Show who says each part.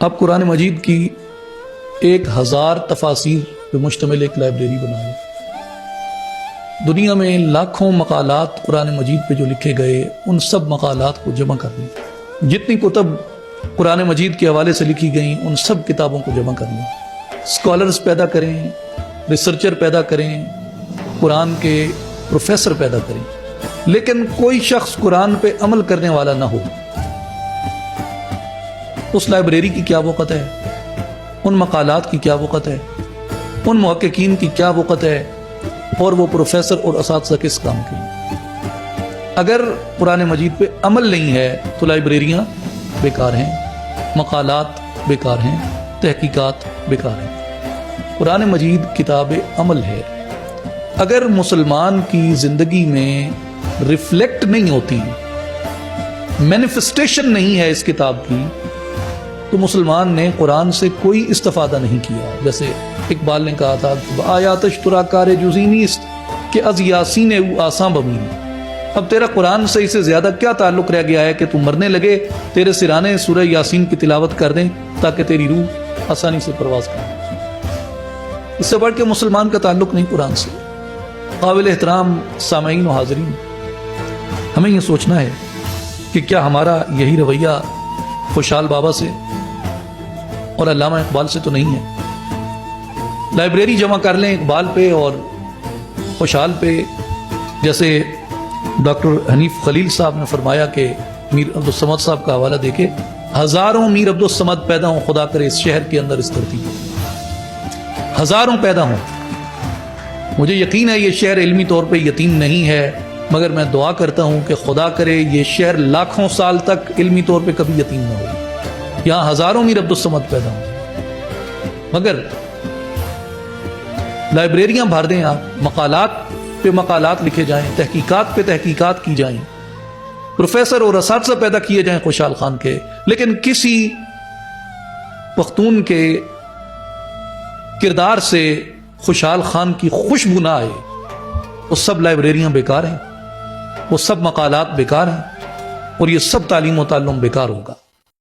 Speaker 1: اب قرآن مجید کی 1000 تفاسیر پہ مشتمل ایک لائبریری بنا لیں۔ دنیا میں لاکھوں مقالات قرآن مجید پہ جو لکھے گئے ان سب مقالات کو جمع کر لیں۔ جتنی کتب قرآن مجید کے حوالے سے لکھی گئیں ان سب کتابوں کو جمع کر لیں۔ اسکالرز پیدا کریں، ریسرچر پیدا کریں، قرآن کے پروفیسر پیدا کریں، لیکن کوئی شخص قرآن پہ عمل کرنے والا نہ ہو۔ اس لائبریری کی کیا وقت ہے؟ ان مقالات کی کیا وقت ہے؟ ان محققین کی کیا وقت ہے؟ اور وہ پروفیسر اور اساتذہ کس کام کے ہیں؟ اگر قرآن مجید پہ عمل نہیں ہے تو لائبریریاں بیکار ہیں، مقالات بیکار ہیں، تحقیقات بیکار ہیں۔ قرآن مجید کتاب عمل ہے۔ اگر مسلمان کی زندگی میں ریفلیکٹ نہیں ہوتی، مینیفسٹیشن نہیں ہے اس کتاب کی، تو مسلمان نے قرآن سے کوئی استفادہ نہیں کیا۔ جیسے اقبال نے کہا تھا آیاتش ترا کار جزی نیست کہ از یاسین او آساں بمین۔ اب تیرا قرآن سے اسے زیادہ کیا تعلق رہ گیا ہے کہ تم مرنے لگے تیرے سرانے سورہ یاسین کی تلاوت کر دیں تاکہ تیری روح آسانی سے پرواز کرے۔ اس سے بڑھ کے مسلمان کا تعلق نہیں قرآن سے۔ قابل احترام سامعین و حاضرین، ہمیں یہ سوچنا ہے کہ کیا ہمارا یہی رویہ خوشحال بابا سے اور علامہ اقبال سے تو نہیں ہے؟ لائبریری جمع کر لیں اقبال پہ اور خوشحال پہ۔ جیسے ڈاکٹر حنیف خلیل صاحب نے فرمایا کہ میر عبدالصمد صاحب کا حوالہ دے کے ہزاروں میر عبدالصمد پیدا ہوں خدا کرے اس شہر کے اندر اس دھرتی پر، ہزاروں پیدا ہوں۔ مجھے یقین ہے یہ شہر علمی طور پہ یتیم نہیں ہے، مگر میں دعا کرتا ہوں کہ خدا کرے یہ شہر لاکھوں سال تک علمی طور پہ کبھی یتیم نہ ہو۔ یہاں ہزاروں میر عبدالصمد پیدا ہوں، مگر لائبریریاں بھر دیں آپ، مقالات پہ مقالات لکھے جائیں، تحقیقات پہ تحقیقات کی جائیں، پروفیسر اور اساتذہ پیدا کیے جائیں خوشحال خان کے، لیکن کسی پختون کے کردار سے خوشحال خان کی خوشبو نہ آئے، وہ سب لائبریریاں بیکار ہیں، وہ سب مقالات بیکار ہیں، اور یہ سب تعلیم و تعلم بیکار ہوگا۔